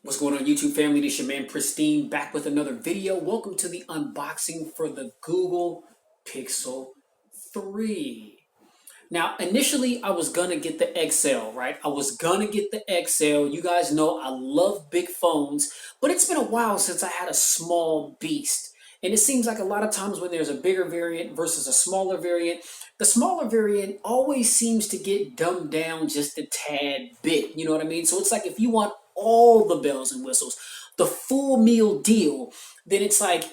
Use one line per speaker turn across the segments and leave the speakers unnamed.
What's going on, YouTube family? This your man Pristine back with another video. Welcome to the unboxing for the Google Pixel 3. Now, initially, I was gonna get the XL, right? I was gonna get the XL. You guys know I love big phones, but it's been a while since I had a small beast. And it seems like a lot of times when there's a bigger variant versus a smaller variant, the smaller variant always seems to get dumbed down just a tad bit. You know what I mean? So it's like if you want all the bells and whistles, the full meal deal, then it's like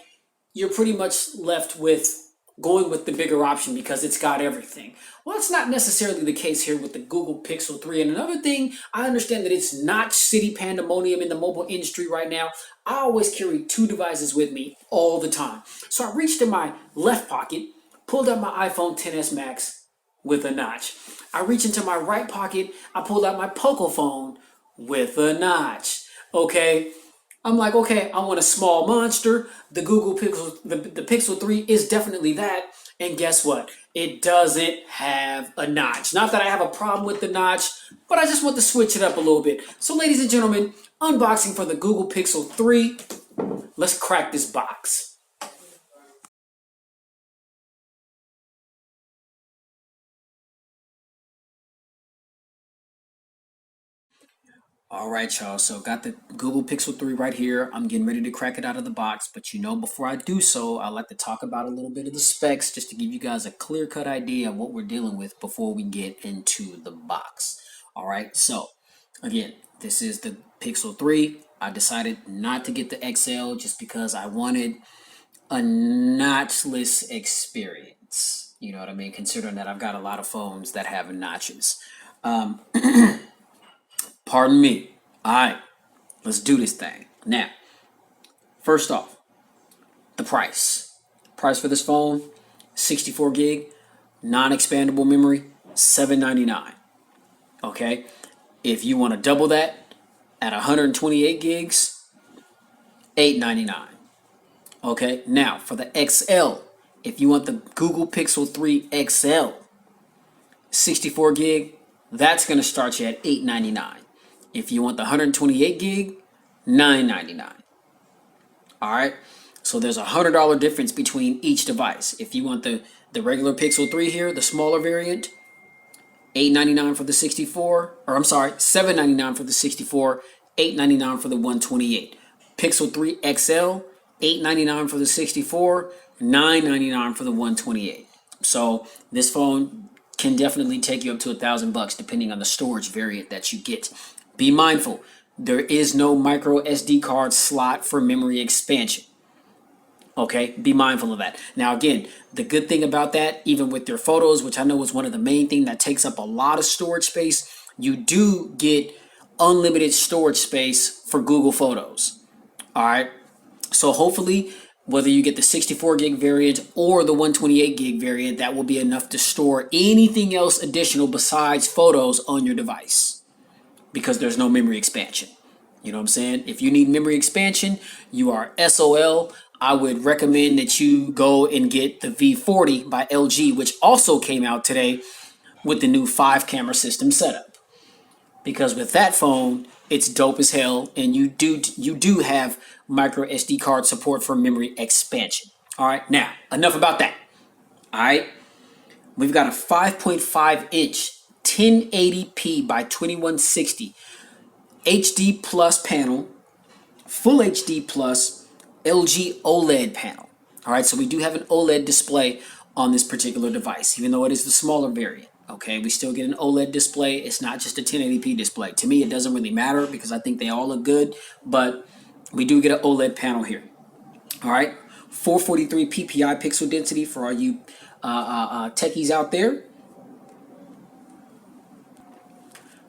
you're pretty much left with going with the bigger option because it's got everything. Well, it's not necessarily the case here with the Google Pixel 3. And another thing, I understand that it's not city pandemonium in the mobile industry right now. I always carry two devices with me all the time. So I reached in my left pocket, pulled out my iPhone XS Max with a notch. I reached into my right pocket, I pulled out my Poco phone with a notch. Okay, I'm like, okay, I want a small monster. The Google Pixel, the Pixel 3 is definitely that. And guess what? It doesn't have a notch. Not that I have a problem with the notch, but I just want to switch it up a little bit. So ladies and gentlemen, unboxing for the Google Pixel 3. Let's crack this box. All right, y'all. So got the Google Pixel 3 right here. I'm getting ready to crack it out of the box. But before I do so, I like to talk about a little bit of the specs just to give you guys a clear-cut idea of what we're dealing with before we get into the box. All right. So again, this is the Pixel 3. I decided not to get the XL just because I wanted a notchless experience. You know what I mean? Considering that I've got a lot of phones that have notches. Pardon me. All right, let's do this thing. Now, first off, the price. Price for this phone, 64 gig, non-expandable memory, $799. Okay? If you want to double that at 128 gigs, $899. Okay? Now, for the XL, if you want the Google Pixel 3 XL, 64 gig, that's going to start you at $899. If you want the 128 gig, $999. All right. So there's $100 difference between each device. If you want the regular Pixel 3 here, the smaller variant, $899 for the 64, or I'm sorry, $799 for the 64, $899 for the 128. Pixel 3 XL, $899 for the 64, $999 for the 128. So this phone can definitely take you up to $1,000 depending on the storage variant that you get. Be mindful, there is no micro SD card slot for memory expansion. Okay, be mindful of that. Now again, the good thing about that, even with your photos, which I know is one of the main things that takes up a lot of storage space, you do get unlimited storage space for Google Photos. All right, so hopefully, whether you get the 64 gig variant or the 128 gig variant, that will be enough to store anything else additional besides photos on your device, because there's no memory expansion. You know what I'm saying? If you need memory expansion, you are SOL. I would recommend that you go and get the V40 by LG, which also came out today with the new 5-camera system setup. Because with that phone, it's dope as hell, and you do have micro SD card support for memory expansion. All right, now enough about that. All right, we've got a 5.5-inch 1080p by 2160 HD plus panel, full HD plus LG OLED panel. All right, so we do have an OLED display on this particular device, even though it is the smaller variant. Okay, we still get an OLED display. It's not just a 1080p display. To me, it doesn't really matter because I think they all look good, but we do get an OLED panel here. All right, 443 ppi pixel density for all you techies out there.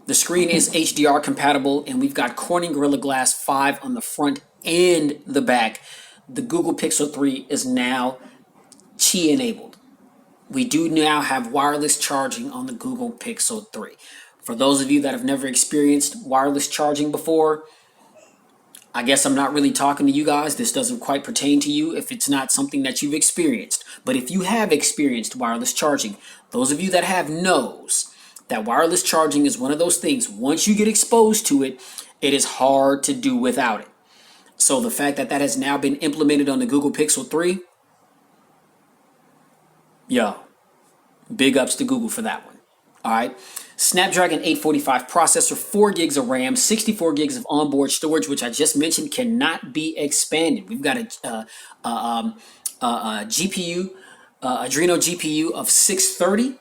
The screen is HDR compatible, and we've got Corning Gorilla Glass 5 on the front and the back. The Google Pixel 3 is now Qi enabled. We do now have wireless charging on the Google Pixel 3. For those of you that have never experienced wireless charging before, I guess I'm not really talking to you guys. This doesn't quite pertain to you if it's not something that you've experienced. But if you have experienced wireless charging, those of you that have knows that wireless charging is one of those things. Once you get exposed to it, It is hard to do without it. So the fact that that has now been implemented on the Google Pixel 3, yo, big ups to Google for that one. All right. Snapdragon 845 processor, 4 gigs of RAM, 64 gigs of onboard storage, which I just mentioned cannot be expanded. We've got a GPU, Adreno GPU of 630,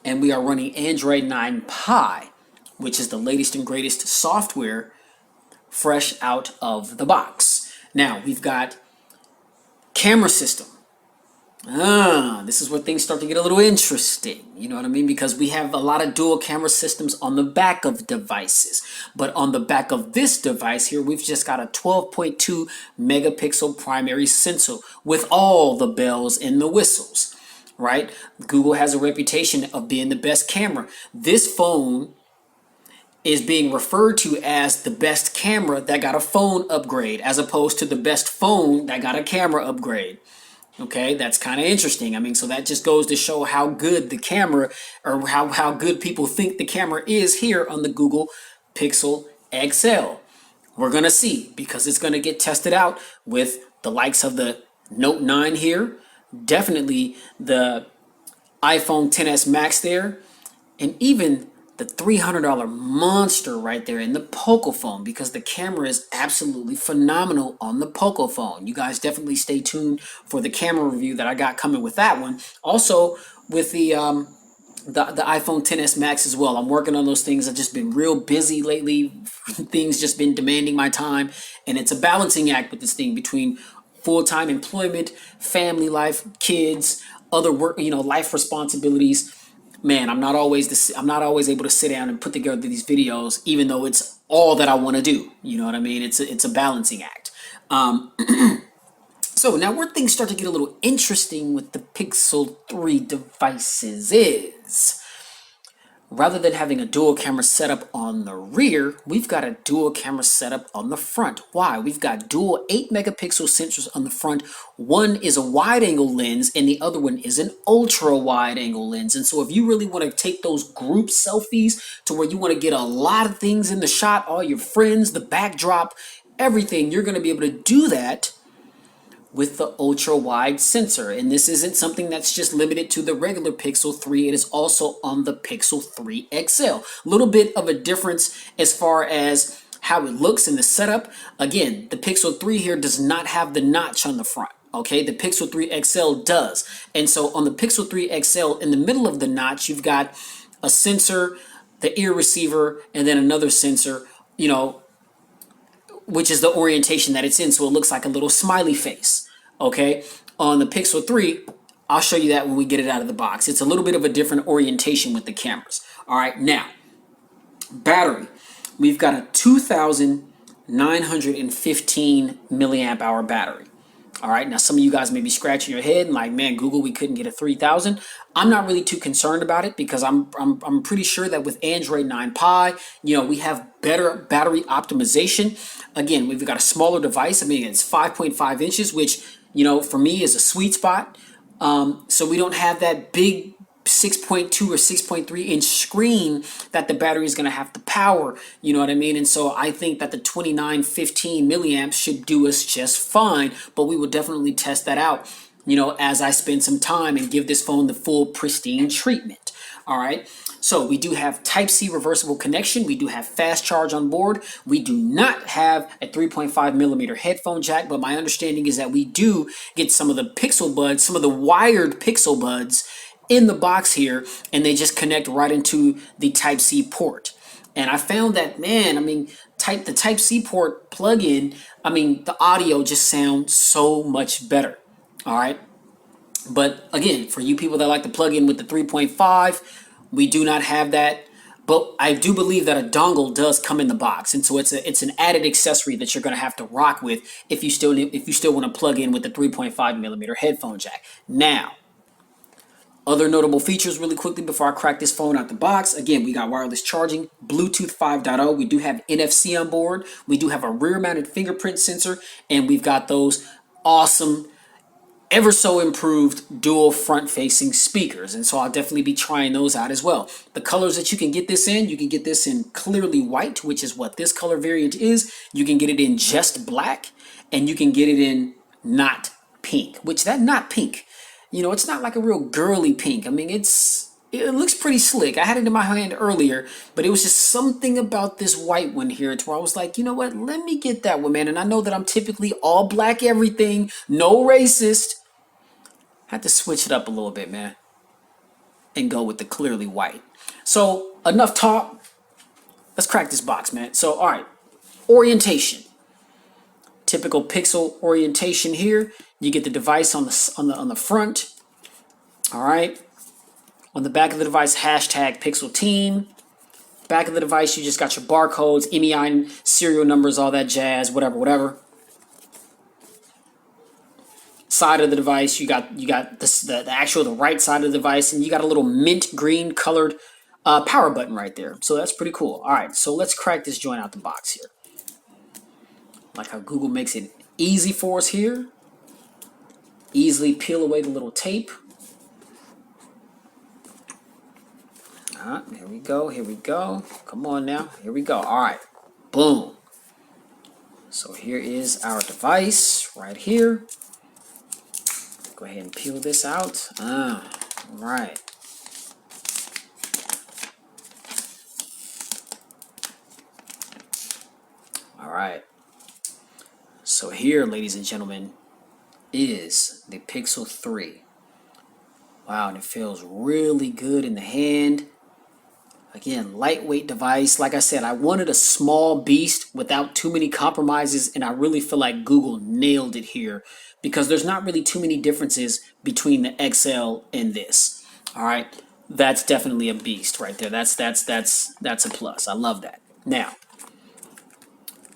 and we are running Android 9 Pie, which is the latest and greatest software fresh out of the box. Now, we've got camera system. This is where things start to get a little interesting. You know what I mean? Because we have a lot of dual camera systems on the back of devices. But on the back of this device here, we've just got a 12.2 megapixel primary sensor with all the bells and the whistles, right? Google has a reputation of being the best camera. This phone is being referred to as the best camera that got a phone upgrade, as opposed to the best phone that got a camera upgrade. Okay, that's kind of interesting. I mean, so that just goes to show how good the camera, or how good people think the camera is here on the Google Pixel XL. We're going to see, because it's going to get tested out with the likes of the Note 9 here, definitely the iPhone XS Max there, and even the $300 monster right there in the Poco phone, because the camera is absolutely phenomenal on the Poco phone. You guys definitely stay tuned for the camera review that I got coming with that one. Also with the iPhone XS Max as well. I'm working on those things. I've just been real busy lately. Things just been demanding my time, and it's a balancing act with this thing between full-time employment, family life, kids, other work, life responsibilities. Man, I'm not always able to sit down and put together these videos, even though it's all that I want to do. You know what I mean? It's a balancing act. So now where things start to get a little interesting with the Pixel 3 devices is, rather than having a dual camera setup on the rear, we've got a dual camera setup on the front. Why? We've got dual 8 megapixel sensors on the front. One is a wide angle lens and the other one is an ultra wide angle lens. And so if you really want to take those group selfies to where you want to get a lot of things in the shot, all your friends, the backdrop, everything, you're going to be able to do that with the ultra wide sensor. And this isn't something that's just limited to the regular Pixel 3. It is also on the Pixel 3 XL. A little bit of a difference as far as how it looks in the setup. Again, the Pixel 3 here does not have the notch on the front. Okay, the Pixel 3 XL does. And so on the Pixel 3 XL, in the middle of the notch, you've got a sensor, the ear receiver, and then another sensor, which is the orientation that it's in, so it looks like a little smiley face. Okay, on the Pixel 3, I'll show you that when we get it out of the box. It's a little bit of a different orientation with the cameras. All right, now, battery. We've got a 2,915 milliamp hour battery. All right, now some of you guys may be scratching your head and like, man, Google, we couldn't get a 3,000. I'm not really too concerned about it, because I'm pretty sure that with Android 9 Pie, we have better battery optimization. Again, we've got a smaller device. I mean, it's 5.5 inches, which, for me is a sweet spot. So we don't have that big 6.2 or 6.3 inch screen that the battery is going to have to power, you know what I mean? And so I think that the 2915 milliamps should do us just fine, but we will definitely test that out, as I spend some time and give this phone the full pristine treatment. All right, so we do have Type-C reversible connection. We do have fast charge on board. We do not have a 3.5 millimeter headphone jack, but my understanding is that we do get some of the Pixel Buds, some of the wired Pixel Buds in the box here, and they just connect right into the Type-C port. And I found that, man, I mean, the Type-C port plug-in, I mean, the audio just sounds so much better. All right. But again, for you people that like to plug in with the 3.5, we do not have that. But I do believe that a dongle does come in the box, and so it's an added accessory that you're going to have to rock with if you still want to plug in with the 3.5 millimeter headphone jack. Now, other notable features really quickly before I crack this phone out the box. Again, we got wireless charging, Bluetooth 5.0. We do have NFC on board. We do have a rear-mounted fingerprint sensor, and we've got those awesome ever so improved dual front facing speakers, and so I'll definitely be trying those out as well. The colors that you can get this in, you can get this in clearly white, which is what this color variant is. You can get it in just black, and you can get it in not pink, which that not pink, you know, it's not like a real girly pink. I mean, it looks pretty slick. I had it in my hand earlier, but it was just something about this white one here to where I was like, you know what, let me get that one, man. And I know that I'm typically all black everything, no racist. Had to switch it up a little bit, man, and go with the clearly white. So enough talk. Let's crack this box, man. So, all right, orientation. Typical Pixel orientation here. You get the device on the front. All right. On the back of the device, hashtag Pixel Team. Back of the device, you just got your barcodes, MEI serial numbers, all that jazz, whatever. Side of the device, you got the right side of the device, and you got a little mint green colored power button right there. So that's pretty cool. All right, so let's crack this joint out the box here. Like how Google makes it easy for us here. Easily peel away the little tape. Here we go. Come on now. Here we go. All right. Boom. So here is our device right here. Go ahead and peel this out. All right. All right. So here, ladies and gentlemen, is the Pixel 3. Wow, and it feels really good in the hand. Again, lightweight device. Like I said, I wanted a small beast without too many compromises, and I really feel like Google nailed it here because there's not really too many differences between the XL and this. All right, that's definitely a beast right there. That's a plus. I love that. Now,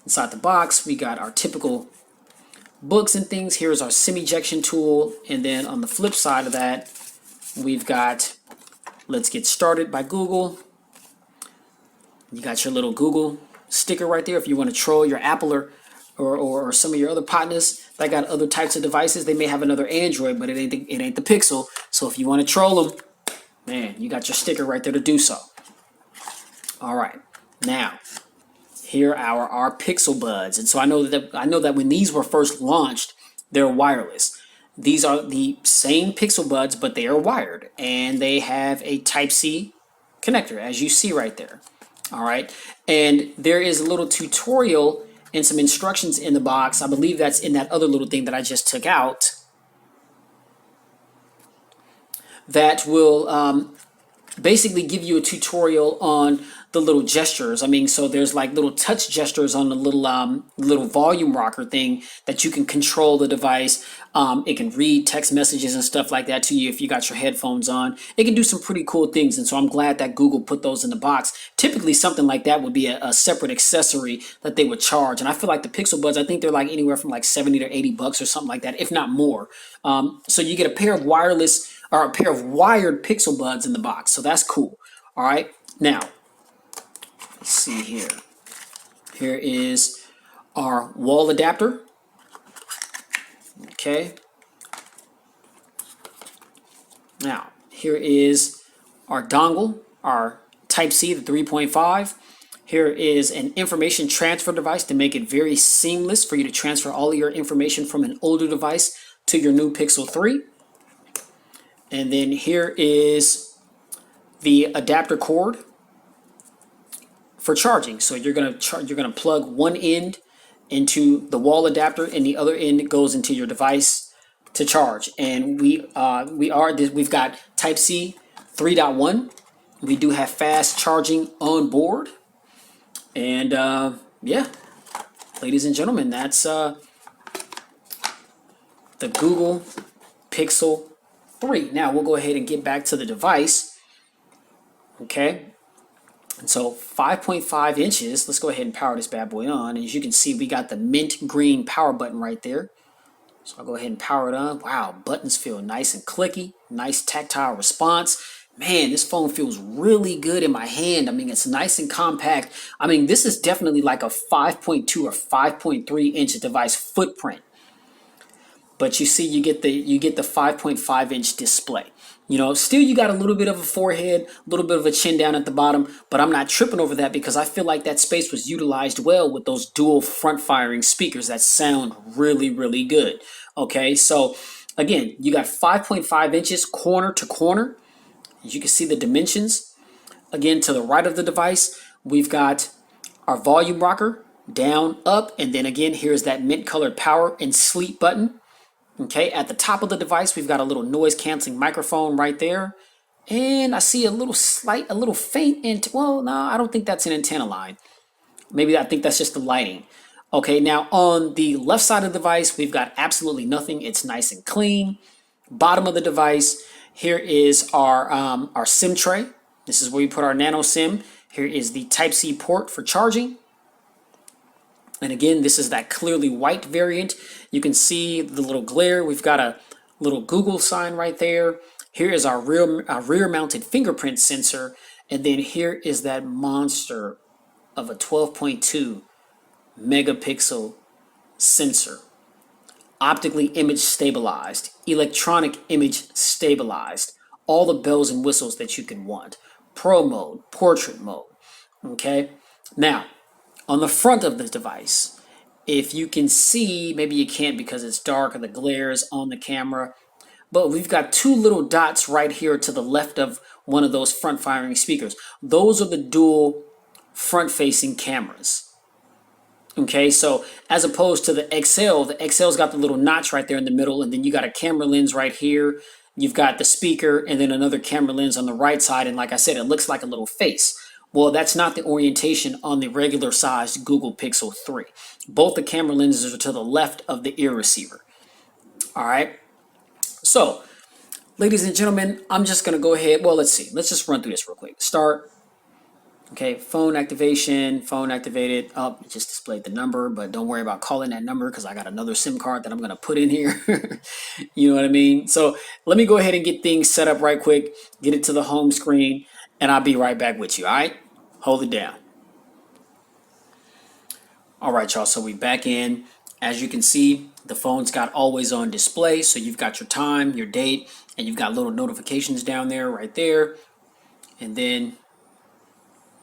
inside the box, we got our typical books and things. Here's our SIM ejection tool, and then on the flip side of that, we've got Let's Get Started by Google. You got your little Google sticker right there if you want to troll your Apple or some of your other partners that got other types of devices. They may have another Android, but it ain't the Pixel. So if you want to troll them, man, you got your sticker right there to do so. All right, now here are our Pixel Buds, and so I know that when these were first launched, they're wireless. These are the same Pixel Buds, but they are wired, and they have a Type-C connector, as you see right there. All right, and there is a little tutorial and some instructions in the box. I believe that's in that other little thing that I just took out that will basically give you a tutorial on the little gestures. I mean, so there's like little touch gestures on the little volume rocker thing that you can control the device. It can read text messages and stuff like that to you if you got your headphones on. It can do some pretty cool things, and so I'm glad that Google put those in the box. Typically, something like that would be a separate accessory that they would charge, and I feel like the Pixel Buds, I think they're like anywhere from like 70 to 80 bucks or something like that, if not more. So you get a pair of wireless or a pair of wired Pixel Buds in the box, so that's cool. All right, now let's see here. Here is our wall adapter. Okay. Now, here is our dongle, our Type-C, the 3.5. Here is an information transfer device to make it very seamless for you to transfer all of your information from an older device to your new Pixel 3. And then here is the adapter cord for charging. So you're gonna plug one end into the wall adapter, and the other end goes into your device to charge. And we've got Type-C 3.1. We do have fast charging on board, and yeah, ladies and gentlemen, that's the Google Pixel 3. Now we'll go ahead and get back to the device. Okay. And so 5.5 inches, let's go ahead and power this bad boy on. And as you can see, we got the mint green power button right there. So I'll go ahead and power it on. Wow, buttons feel nice and clicky, nice tactile response. Man, this phone feels really good in my hand. I mean, it's nice and compact. I mean, this is definitely like a 5.2 or 5.3 inch device footprint. but you see you get the 5.5 inch display. Still you got a little bit of a forehead, a little bit of a chin down at the bottom, but I'm not tripping over that because I feel like that space was utilized well with those dual front firing speakers that sound really, really good. Okay, so again, you got 5.5 inches corner to corner. As you can see the dimensions. Again, to the right of the device, we've got our volume rocker, down, up, and then again, here's that mint colored power and sleep button. Okay, at the top of the device, we've got a little noise canceling microphone right there. And I see a little faint, well, no, I don't think that's an antenna line. Maybe I think that's just the lighting. Okay, now on the left side of the device, we've got absolutely nothing. It's nice and clean. Bottom of the device, here is our SIM tray. This is where we put our nano SIM. Here is the Type-C port for charging. And again, this is that clearly white variant. You can see the little glare. We've got a little Google sign right there. Here is our rear mounted fingerprint sensor. And then here is that monster of a 12.2 megapixel sensor. Optically image stabilized, electronic image stabilized, all the bells and whistles that you can want. Pro mode, portrait mode. Okay. Now, on the front of the device, if you can see, maybe you can't because it's dark or the glare is on the camera, but we've got two little dots right here to the left of one of those front firing speakers. Those are the dual front facing cameras. Okay, so as opposed to the XL's got the little notch right there in the middle, and then you got a camera lens right here. You've got the speaker and then another camera lens on the right side, and like I said, it looks like a little face. Well, that's not the orientation on the regular sized Google Pixel 3. Both the camera lenses are to the left of the ear receiver. All right. So, ladies and gentlemen, I'm just going to go ahead. Well, let's see. Let's just run through this real quick. Start. Okay, phone activation, phone activated. Oh, it just displayed the number, but don't worry about calling that number because I got another SIM card that I'm going to put in here. You know what I mean? So let me go ahead and get things set up right quick, get it to the home screen, and I'll be right back with you, all right? Hold it down. All right, y'all, so we back in. As you can see, the phone's got always on display, so you've got your time, your date, and you've got little notifications down there right there. And then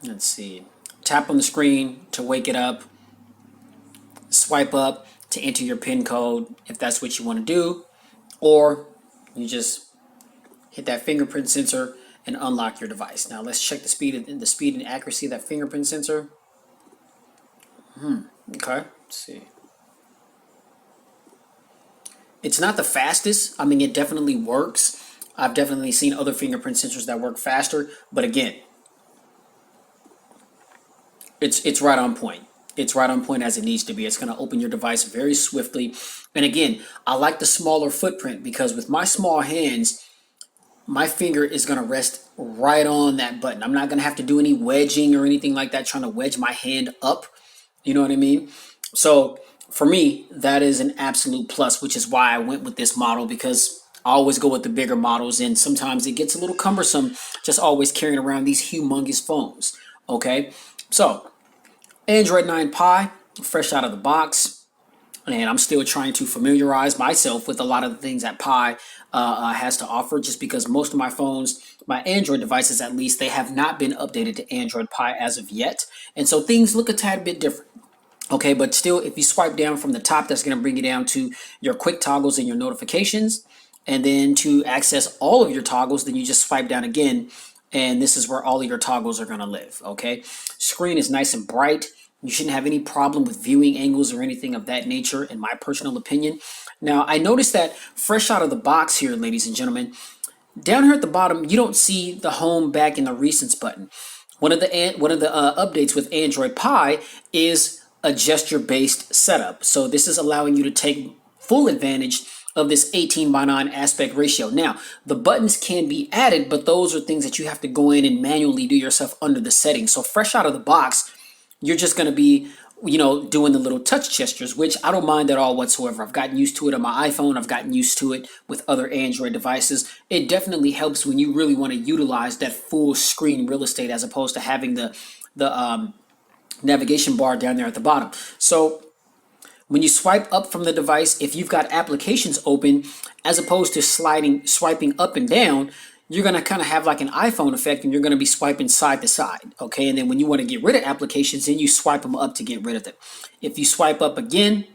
let's see, tap on the screen to wake it up, swipe up to enter your PIN code if that's what you want to do, or you just hit that fingerprint sensor and unlock your device. Now let's check the speed and accuracy of that fingerprint sensor. Okay, let's see. It's not the fastest. I mean, it definitely works. I've definitely seen other fingerprint sensors that work faster, but again, it's right on point. It's right on point as it needs to be. It's going to open your device very swiftly. And again, I like the smaller footprint because with my small hands, my finger is going to rest right on that button. I'm not going to have to do any wedging or anything like that, trying to wedge my hand up. You know what I mean? So for me, that is an absolute plus, which is why I went with this model, because I always go with the bigger models, and sometimes it gets a little cumbersome just always carrying around these humongous phones. Okay, so Android 9 Pie, fresh out of the box, and I'm still trying to familiarize myself with a lot of the things that Pie has to offer, just because most of my phones, my Android devices at least, they have not been updated to Android Pie as of yet, and so things look a tad bit different. Okay, but still, if you swipe down from the top, that's going to bring you down to your quick toggles and your notifications. And then to access all of your toggles, then you just swipe down again, and this is where all of your toggles are going to live. Okay, screen is nice and bright. You shouldn't have any problem with viewing angles or anything of that nature, in my personal opinion. Now, I noticed that fresh out of the box here, ladies and gentlemen, down here at the bottom, you don't see the home, back, and the recents button. One of the updates with Android Pie is a gesture-based setup. So this is allowing you to take full advantage of this 18:9 aspect ratio. Now, the buttons can be added, but those are things that you have to go in and manually do yourself under the settings. So fresh out of the box, you're just going to be, doing the little touch gestures, which I don't mind at all whatsoever. I've gotten used to it on my iPhone. I've gotten used to it with other Android devices. It definitely helps when you really want to utilize that full screen real estate as opposed to having the navigation bar down there at the bottom. So When you swipe up from the device, if you've got applications open, as opposed to swiping up and down, you're going to kind of have like an iPhone effect and you're going to be swiping side to side. Okay. And then when you want to get rid of applications, then you swipe them up to get rid of them. If you swipe up again,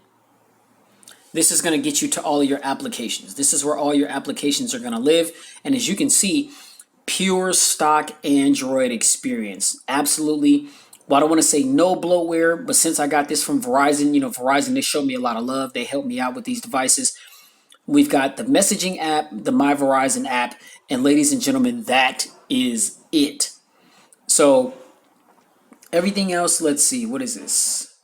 this is going to get you to all of your applications. This is where all your applications are going to live. And as you can see, pure stock Android experience. Absolutely. Well, I don't want to say no bloatware, but since I got this from Verizon, Verizon, they showed me a lot of love. They helped me out with these devices. We've got the messaging app, the My Verizon app, and ladies and gentlemen, that is it. So everything else, let's see, what is this?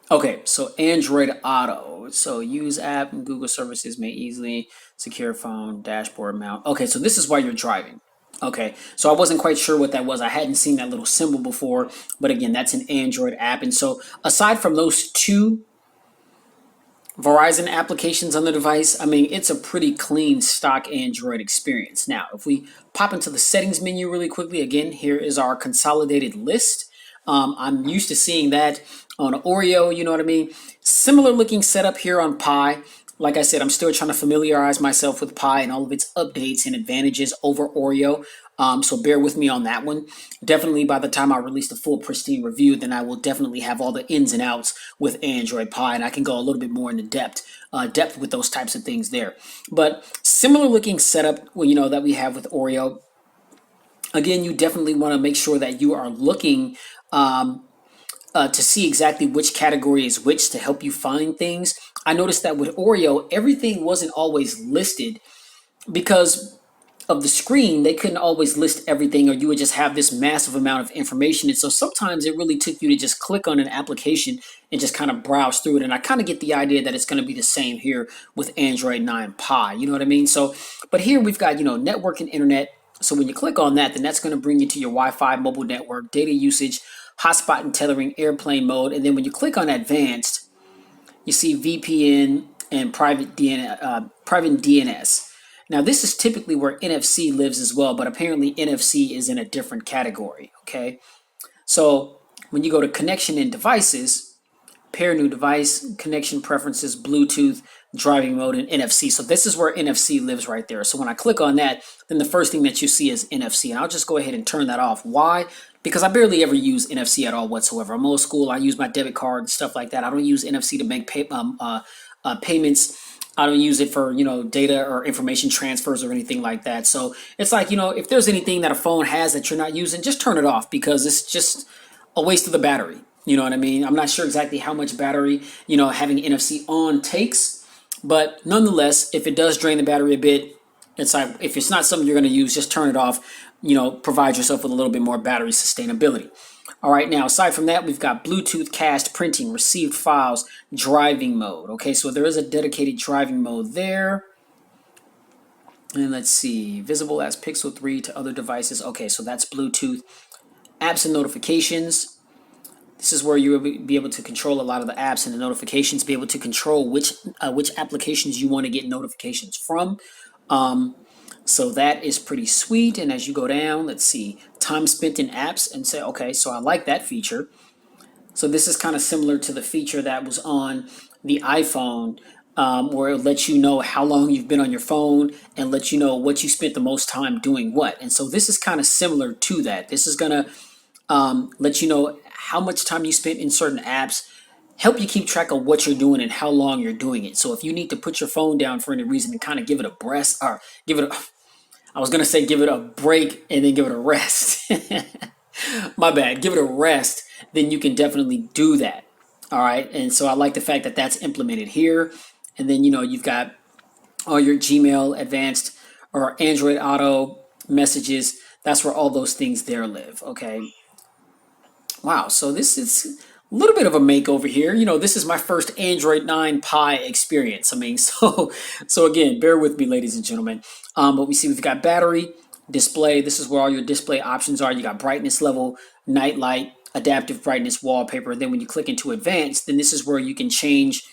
Okay, so Android Auto. So use app and Google services may easily secure phone, dashboard mount. Okay, so this is while you're driving. Okay, so I wasn't quite sure what that was. I hadn't seen that little symbol before, but again, that's an Android app. And so aside from those two Verizon applications on the device, I mean, it's a pretty clean stock Android experience. Now, if we pop into the settings menu really quickly, again, here is our consolidated list. I'm used to seeing that on Oreo, you know what I mean? Similar looking setup here on Pi. Like I said, I'm still trying to familiarize myself with Pi and all of its updates and advantages over Oreo. So bear with me on that one. Definitely by the time I release the full pristine review, then I will definitely have all the ins and outs with Android Pie, and I can go a little bit more into depth with those types of things there. But similar looking setup, that we have with Oreo. Again, you definitely want to make sure that you are looking to see exactly which category is which to help you find things. I noticed that with Oreo, everything wasn't always listed because of the screen. They couldn't always list everything, or you would just have this massive amount of information. And so sometimes it really took you to just click on an application and just kind of browse through it. And I kind of get the idea that it's going to be the same here with Android 9 Pie. You know what I mean? So, but here we've got, network and internet. So when you click on that, then that's going to bring you to your Wi-Fi mobile network, data usage, hotspot and tethering, airplane mode. And then when you click on advanced, you see VPN and private DNS. Now, this is typically where NFC lives as well, but apparently NFC is in a different category, okay? So when you go to connection and devices, pair new device, connection preferences, Bluetooth, driving mode, and NFC. So this is where NFC lives right there. So when I click on that, then the first thing that you see is NFC. And I'll just go ahead and turn that off. Why? Because I barely ever use NFC at all whatsoever. I'm old school. I use my debit card and stuff like that. I don't use NFC to make payments. I don't use it for, data or information transfers or anything like that. So it's like, if there's anything that a phone has that you're not using, just turn it off because it's just a waste of the battery. You know what I mean? I'm not sure exactly how much battery, having NFC on takes, but nonetheless, if it does drain the battery a bit, it's like, if it's not something you're going to use, just turn it off, provide yourself with a little bit more battery sustainability. All right, now aside from that, we've got Bluetooth cast, printing, received files, driving mode. Okay, so there is a dedicated driving mode there. And let's see, visible as Pixel 3 to other devices. Okay, so that's Bluetooth. Apps and notifications. This is where you will be able to control a lot of the apps and the notifications, be able to control which applications you want to get notifications from. So that is pretty sweet. And as you go down, let's see, time spent in apps, and say, okay, so I like that feature. So this is kind of similar to the feature that was on the iPhone, where it lets you know how long you've been on your phone and let you know what you spent the most time doing what. And so this is kind of similar to that. This is going to let you know how much time you spent in certain apps, help you keep track of what you're doing and how long you're doing it. So if you need to put your phone down for any reason and kind of give it a rest, or give it a, I was going to say give it a break and then give it a rest. My bad. Give it a rest. Then you can definitely do that. All right. And so I like the fact that that's implemented here. And then, you've got all your Gmail advanced or Android Auto messages. That's where all those things there live. Okay. Wow. So this is a little bit of a makeover here. This is my first Android 9 Pie experience. I mean, so again, bear with me, ladies and gentlemen. But we see we've got battery, display. This is where all your display options are. You got brightness level, night light, adaptive brightness, wallpaper. Then when you click into advanced, then this is where you can change,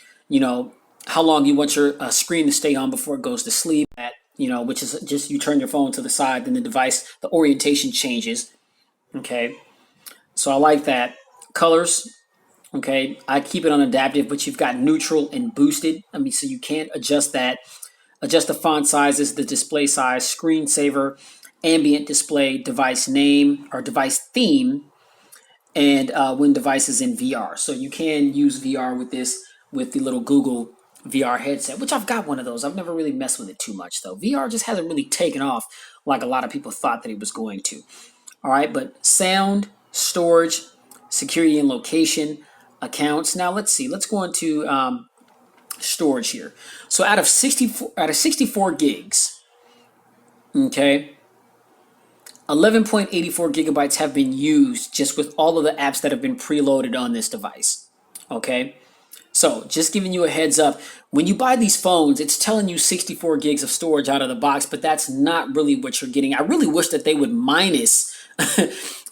how long you want your screen to stay on before it goes to sleep at, which is just you turn your phone to the side, then the device, the orientation changes. Okay. So I like that. Colors. Okay, I keep it on adaptive, but you've got neutral and boosted. I mean, so you can't adjust that. Adjust the font sizes, the display size, screensaver, ambient display, device name or device theme, and when device is in VR. So you can use VR with this with the little Google VR headset, which I've got one of those. I've never really messed with it too much though. VR just hasn't really taken off like a lot of people thought that it was going to. All right, but sound, storage, security and location, accounts. Now let's see. Let's go into storage here. So out of 64 gigs, okay, 11.84 gigabytes have been used just with all of the apps that have been preloaded on this device. Okay, so just giving you a heads up, when you buy these phones, it's telling you 64 gigs of storage out of the box, but that's not really what you're getting. I really wish that they would minus,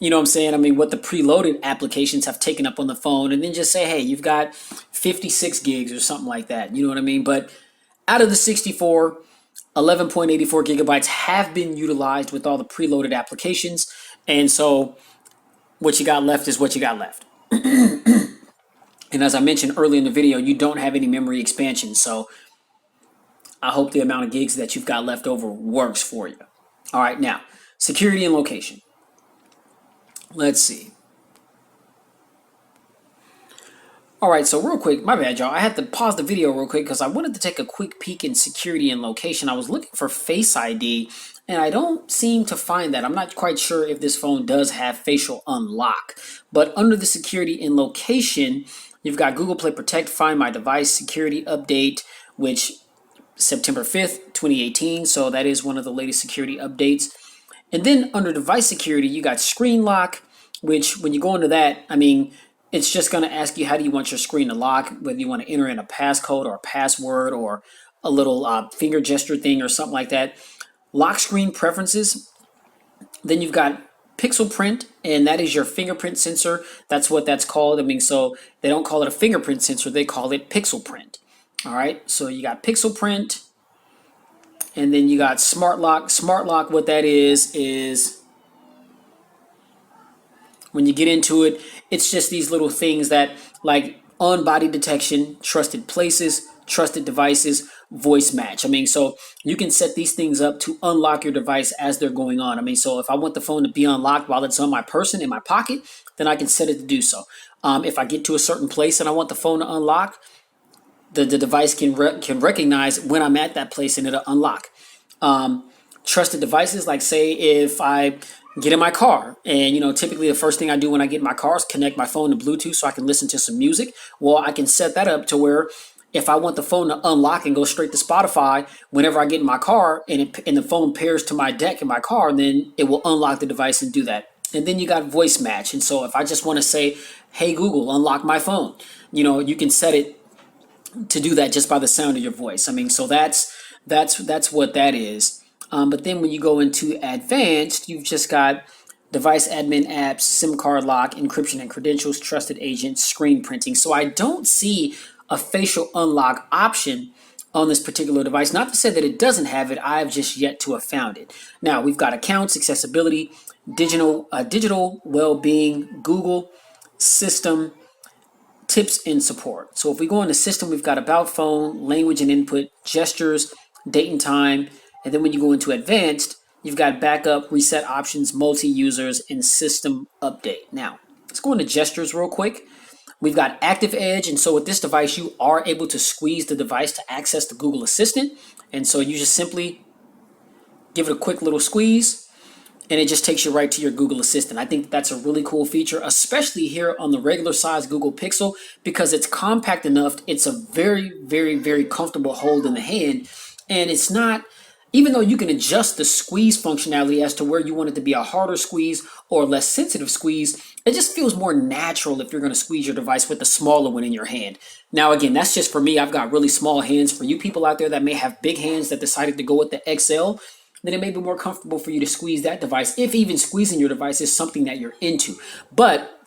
you know what I'm saying? I mean, what the preloaded applications have taken up on the phone and then just say, hey, you've got 56 gigs or something like that. You know what I mean? But out of the 64, 11.84 gigabytes have been utilized with all the preloaded applications. And so what you got left is what you got left. And as I mentioned earlier in the video, you don't have any memory expansion. So I hope the amount of gigs that you've got left over works for you. All right, now, security and location. Let's see. All right, so real quick, my bad, y'all. I had to pause the video real quick because I wanted to take a quick peek in security and location. I was looking for Face ID, and I don't seem to find that. I'm not quite sure if this phone does have facial unlock. But under the security and location, you've got Google Play Protect, Find My Device, Security Update, which September 5th, 2018. So that is one of the latest security updates. And then under device security, you got screen lock, which when you go into that, I mean, it's just going to ask you how do you want your screen to lock, whether you want to enter in a passcode or a password or a little finger gesture thing or something like that. Lock screen preferences. Then you've got pixel print, and that is your fingerprint sensor. That's what that's called. I mean, so they don't call it a fingerprint sensor, they call it pixel print. All right, so you got pixel print, and then you got smart lock. Smart lock, what that is when you get into it, it's just these little things that like on body detection, trusted places, trusted devices, voice match. I mean, so you can set these things up to unlock your device as they're going on. I mean, so if I want the phone to be unlocked while it's on my person in my pocket, then I can set it to do so. If I get to a certain place and I want the phone to unlock, the device can recognize when I'm at that place and it'll unlock. Trusted devices, like say if I get in my car and typically the first thing I do when I get in my car is connect my phone to Bluetooth so I can listen to some music. Well, I can set that up to where if I want the phone to unlock and go straight to Spotify whenever I get in my car and the phone pairs to my deck in my car, then it will unlock the device and do that. And then you got voice match. And so if I just want to say, hey Google, unlock my phone, you can set it to do that just by the sound of your voice. I mean, so that's what that is. But then when you go into advanced, you've just got device admin apps, SIM card lock, encryption and credentials, trusted agent, screen printing. So I don't see a facial unlock option on this particular device. Not to say that it doesn't have it, I've just yet to have found it. Now we've got accounts, accessibility, digital well-being, Google, system, tips and support. So if we go into system, we've got about phone, language and input, gestures, date and time. And then when you go into advanced, you've got backup, reset options, multi-users, and system update. Now, let's go into gestures real quick. We've got active edge. And so with this device, you are able to squeeze the device to access the Google Assistant. And so you just simply give it a quick little squeeze and it just takes you right to your Google Assistant. I think that's a really cool feature, especially here on the regular size Google Pixel, because it's compact enough. It's a very, very, very comfortable hold in the hand. And it's not, even though you can adjust the squeeze functionality as to where you want it to be a harder squeeze or a less sensitive squeeze, it just feels more natural if you're going to squeeze your device with the smaller one in your hand. Now, again, that's just for me. I've got really small hands. For you people out there that may have big hands that decided to go with the XL, then it may be more comfortable for you to squeeze that device, if even squeezing your device is something that you're into. But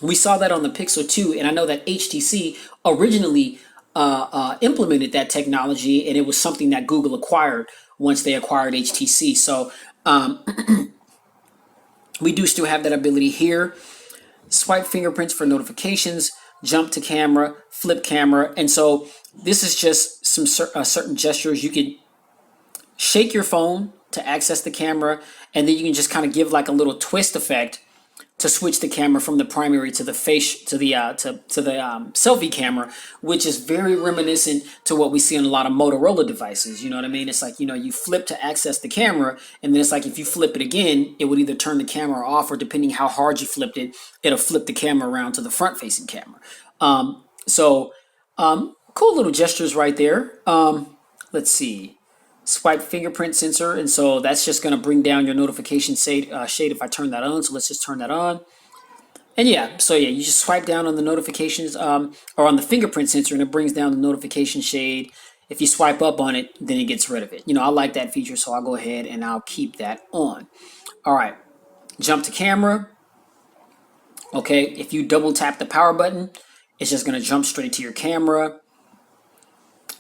we saw that on the Pixel 2, and I know that HTC originally implemented that technology, and it was something that Google acquired once they acquired HTC. So we do still have that ability here. Swipe fingerprints for notifications, jump to camera, flip camera. And so this is just some certain gestures. You can shake your phone to access the camera, and then you can just kind of give like a little twist effect to switch the camera from the primary to the face to the selfie camera, which is very reminiscent to what we see on a lot of Motorola devices. You know what I mean? It's like, you flip to access the camera, and then it's like if you flip it again, it would either turn the camera off, or depending how hard you flipped it, it'll flip the camera around to the front facing camera. Cool little gestures right there. Let's see. Swipe fingerprint sensor, and so that's just going to bring down your notification shade if I turn that on. So let's just turn that on. And yeah, so yeah, you just swipe down on the notifications or on the fingerprint sensor, and it brings down the notification shade. If you swipe up on it, then it gets rid of it. I like that feature, so I'll go ahead and I'll keep that on. All right, jump to camera. Okay, if you double tap the power button, it's just going to jump straight to your camera.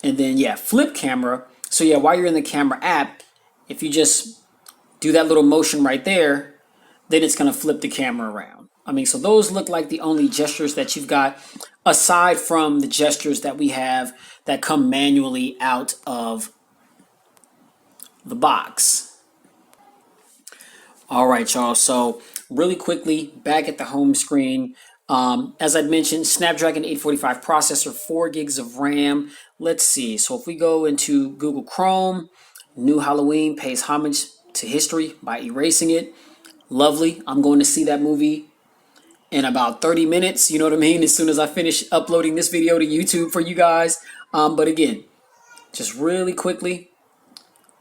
And then yeah, flip camera. So yeah, while you're in the camera app, if you just do that little motion right there, then it's going to flip the camera around. So those look like the only gestures that you've got, aside from the gestures that we have that come manually out of the box. All right, y'all. So really quickly, back at the home screen. As I mentioned, Snapdragon 845 processor, 4 gigs of RAM. Let's see. So if we go into Google Chrome, New Halloween pays homage to history by erasing it. Lovely. I'm going to see that movie in about 30 minutes. You know what I mean? As soon as I finish uploading this video to YouTube for you guys. But again, just really quickly,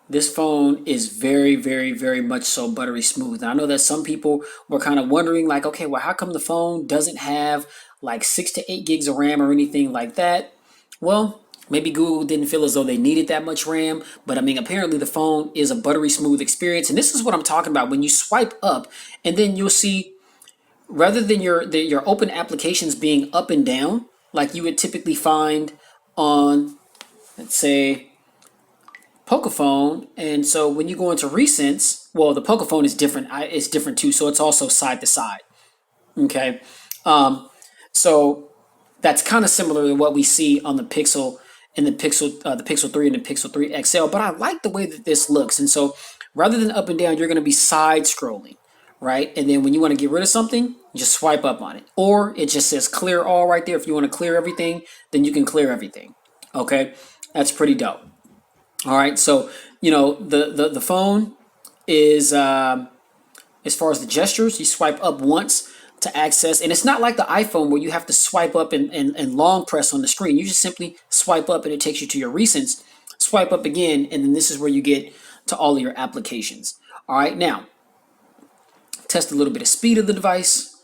this phone is very, very, very much so buttery smooth. Now, I know that some people were kind of wondering, like, okay, well, how come the phone doesn't have like 6 to 8 gigs of RAM or anything like that? Well, maybe Google didn't feel as though they needed that much RAM, but apparently the phone is a buttery smooth experience. And this is what I'm talking about. When you swipe up, and then you'll see, rather than your open applications being up and down, like you would typically find on, let's say, Pocophone. And so when you go into recents, well, the Pocophone is different. It's different too. So it's also side to side. Okay. So that's kind of similar to what we see on the Pixel and the Pixel 3 and the Pixel 3 XL. But I like the way that this looks. And so rather than up and down, you're going to be side scrolling, right? And then when you want to get rid of something, you just swipe up on it. Or it just says clear all right there. If you want to clear everything, then you can clear everything. Okay. That's pretty dope. All right, so the phone is as far as the gestures, you swipe up once to access, and it's not like the iPhone where you have to swipe up and long press on the screen. You just simply swipe up and it takes you to your recents. Swipe up again, and then this is where you get to all of your applications. All right, now test a little bit of speed of the device.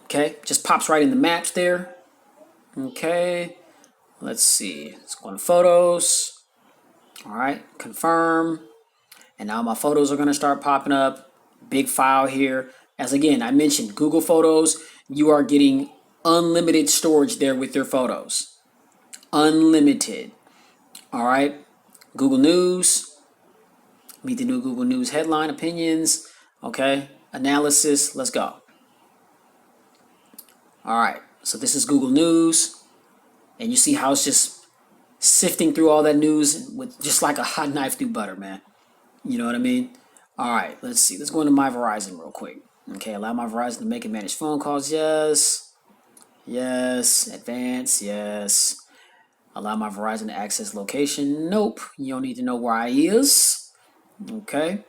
Okay, just pops right in the maps there. Okay. Let's see, let's go into photos. All right, confirm. And now my photos are going to start popping up. Big file here. As again, I mentioned Google Photos, you are getting unlimited storage there with your photos. Unlimited. All right, Google News. Meet the new Google News headline, opinions. Okay, analysis, let's go. All right, so this is Google News. And you see how it's just sifting through all that news with just like a hot knife through butter, man. You know what I mean? All right, let's see. Let's go into my Verizon real quick. Okay, allow my Verizon to make and manage phone calls. Yes. Yes. Advance. Yes. Allow my Verizon to access location. Nope. You don't need to know where I is. Okay.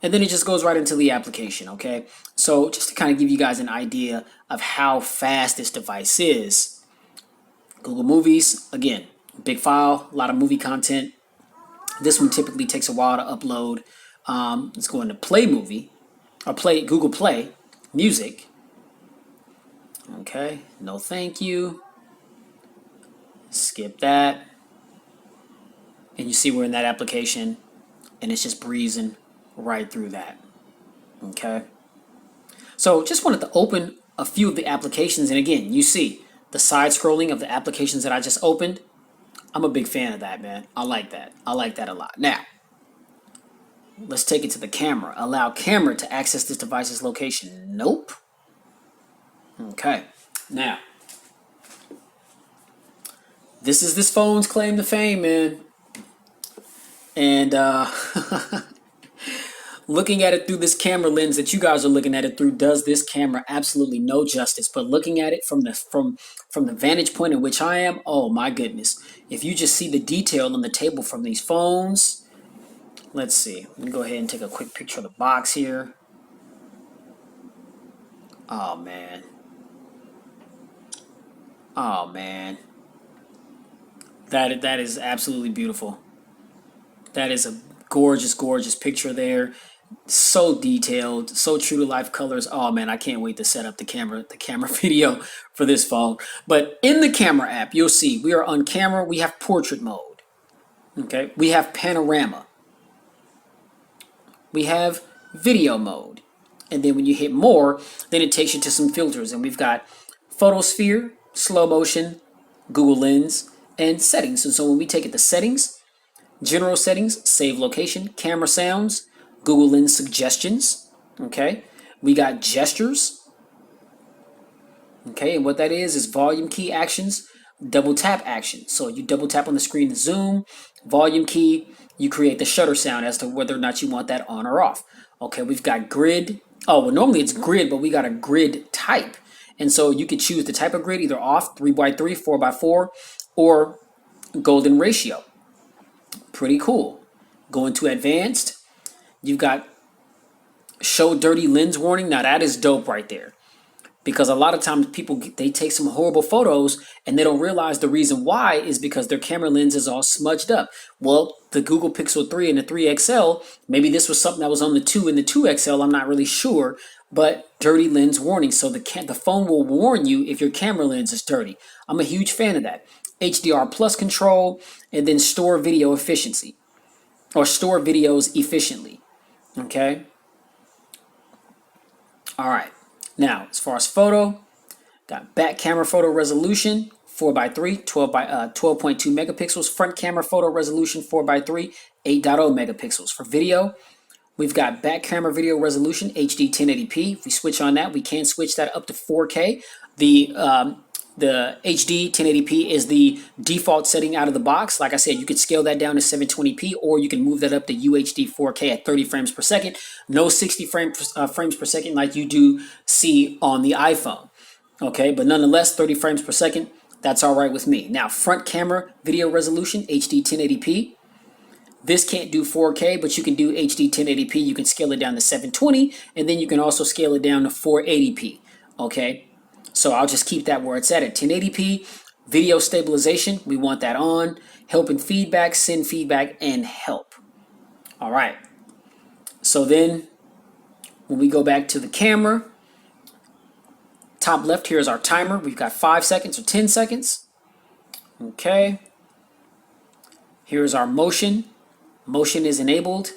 And then it just goes right into the application. Okay. So just to kind of give you guys an idea of how fast this device is. Google Movies, again, big file, a lot of movie content. This one typically takes a while to upload. Let's go into Play Movie, or Google Play Music. Okay, no thank you. Skip that. And you see we're in that application, and it's just breezing right through that. Okay. So just wanted to open a few of the applications, and again, you see the side scrolling of the applications that I just opened. I'm a big fan of that, man. I like that. I like that a lot. Now, let's take it to the camera. Allow camera to access this device's location. Nope. Okay, now, this is this phone's claim to fame, man. And looking at it through this camera lens that you guys are looking at it through does this camera absolutely no justice. But looking at it from the vantage point in which I am, oh my goodness. If you just see the detail on the table from these phones, let's see. Let me go ahead and take a quick picture of the box here. Oh man. Oh man. That is absolutely beautiful. That is a gorgeous, gorgeous picture there. So detailed, so true to life colors. Oh man, I can't wait to set up the camera video for this phone. But in the camera app, you'll see we are on camera. We have portrait mode. Okay, we have panorama. We have video mode. And then when you hit more, then it takes you to some filters. And we've got photosphere, slow motion, Google Lens, and settings. And so when we take it to settings, general settings, save location, camera sounds, Google Lens suggestions. Okay, we got gestures. Okay, and what that is volume key actions, double tap action. So you double tap on the screen to zoom, volume key, you create the shutter sound as to whether or not you want that on or off. Okay, we've got grid. Oh, well, normally it's grid, but we got a grid type. And so you could choose the type of grid, either off, 3x3, 4x4, or golden ratio. Pretty cool. Going to advanced, you've got show dirty lens warning. Now that is dope right there. Because a lot of times people, they take some horrible photos and they don't realize the reason why is because their camera lens is all smudged up. Well, the Google Pixel 3 and the 3 XL, maybe this was something that was on the 2 and the 2 XL, I'm not really sure, but dirty lens warning. So the phone will warn you if your camera lens is dirty. I'm a huge fan of that. HDR plus control, and then store video efficiency, or store videos efficiently. Okay. All right. Now, as far as photo, got back camera photo resolution 4x3, 12.2 megapixels. Front camera photo resolution 4x3, 8.0 megapixels. For video, we've got back camera video resolution HD 1080p. If we switch on that, we can switch that up to 4K. The HD 1080p is the default setting out of the box. Like I said, you could scale that down to 720p, or you can move that up to UHD 4K at 30 frames per second. No 60 frames per second like you do see on the iPhone. Okay, but nonetheless, 30 frames per second, that's all right with me. Now, front camera video resolution, HD 1080p. This can't do 4K, but you can do HD 1080p. You can scale it down to 720, and then you can also scale it down to 480p. Okay. So I'll just keep that where it's at 1080p. Video stabilization, we want that on. Help and feedback, send feedback, and help. All right. So then when we go back to the camera, top left here is our timer. We've got 5 seconds or 10 seconds. Okay. Here's our motion. Motion is enabled.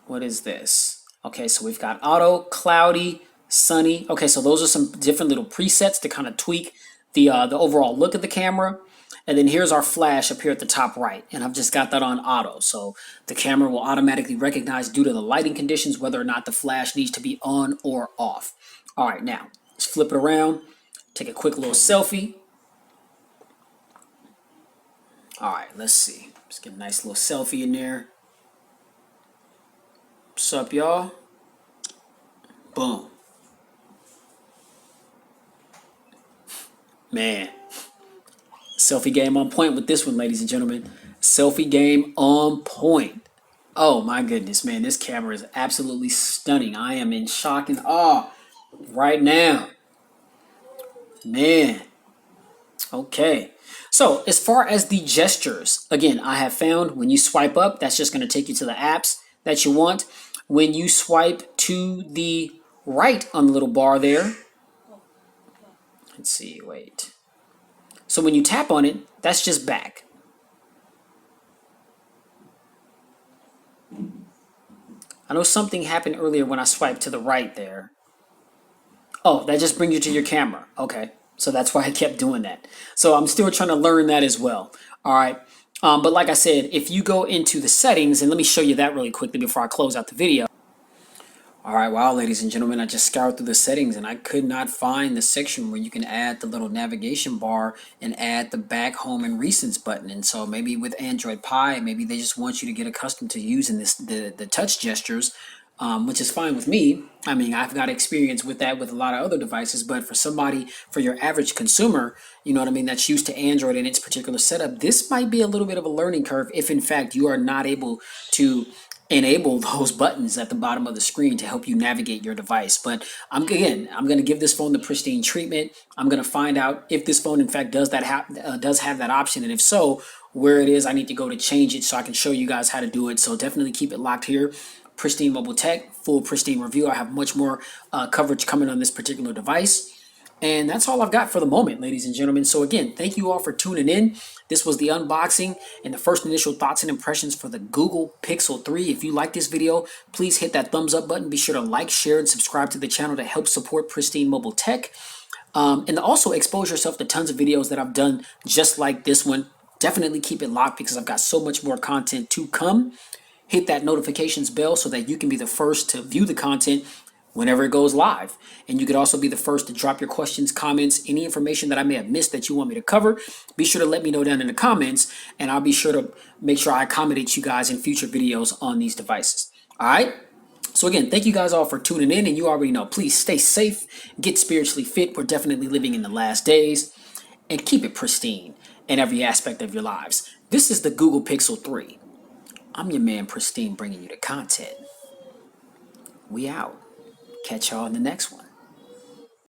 What is this? Okay, so we've got auto, cloudy, sunny. Okay, so those are some different little presets to kind of tweak the overall look of the camera. And then here's our flash up here at the top right, and I've just got that on auto, so the camera will automatically recognize due to the lighting conditions whether or not the flash needs to be on or off. All right, now let's flip it around, take a quick little selfie. All right, let's see. Let's get a nice little selfie in there. What's up, y'all? Boom. Man, selfie game on point with this one, ladies and gentlemen. Selfie game on point. Oh my goodness, man, this camera is absolutely stunning. I am in shock and awe right now. Man. Okay. So as far as the gestures, again, I have found when you swipe up, that's just going to take you to the apps that you want. When you swipe to the right on the little bar there, let's see, wait. So when you tap on it, that's just back. I know something happened earlier when I swiped to the right there. Oh, that just brings you to your camera. Okay, so that's why I kept doing that. So I'm still trying to learn that as well. All right, but like I said, if you go into the settings, and let me show you that really quickly before I close out the video. All right, wow, ladies and gentlemen, I just scoured through the settings and I could not find the section where you can add the little navigation bar and add the back, home, and recents button. And so maybe with Android Pie, maybe they just want you to get accustomed to using the touch gestures, which is fine with me. I mean, I've got experience with that with a lot of other devices, but for your average consumer, you know what I mean, that's used to Android in its particular setup, this might be a little bit of a learning curve if in fact you are not able to enable those buttons at the bottom of the screen to help you navigate your device. But I'm going to give this phone the pristine treatment. I'm going to find out if this phone in fact does have that option, and if so, where it is I need to go to change it so I can show you guys how to do it. So definitely keep it locked here. Pristine Mobile Tech, full pristine review. I have much more coverage coming on this particular device. And that's all I've got for the moment, ladies and gentlemen. So again, thank you all for tuning in. This was the unboxing and the first initial thoughts and impressions for the Google Pixel 3. If you like this video, please hit that thumbs up button. Be sure to like, share, and subscribe to the channel to help support Pristine Mobile Tech. And also expose yourself to tons of videos that I've done just like this one. Definitely keep it locked because I've got so much more content to come. Hit that notifications bell so that you can be the first to view the content whenever it goes live. And you could also be the first to drop your questions, comments, any information that I may have missed that you want me to cover. Be sure to let me know down in the comments, and I'll be sure to make sure I accommodate you guys in future videos on these devices. All right? So again, thank you guys all for tuning in, and you already know, please stay safe, get spiritually fit. We're definitely living in the last days, and keep it pristine in every aspect of your lives. This is the Google Pixel 3. I'm your man Pristine, bringing you the content. We out. Catch y'all in the next one.